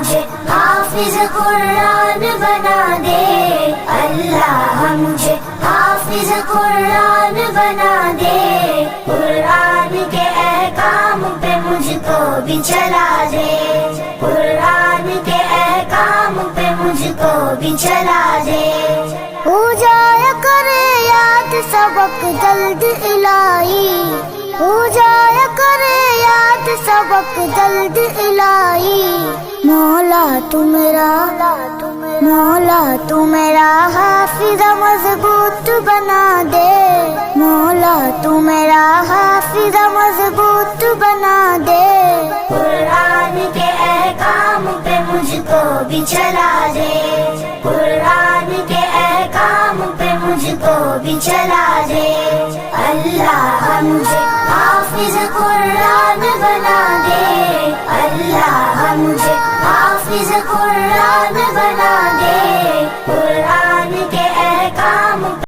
مجھے حافظ قرآن بنا دے، اللہ مجھے حافظ قرآن بنا دے، قرآن کے احکام پہ مجھ کو بھی چلا دے، قرآن کے احکام پہ مجھ کو بھی چلا دے۔ ہو جایا کرے یاد سبق جلد الہی، ہو جایا کرے یاد سبق جلد الہی، مولا تو میرا، مولا تو میرا حافظ مضبوط بنا دے، مولا تو میرا حافظ مضبوط بنا دے، قرآن کے احکام پہ مجھ کو بھی چلا دے، قرآن کے احکام پہ مجھ کو بھی چلا دے، اللہ مجھے حافظ قرآن بنا دے، اللہ مجھے حافظ قرآن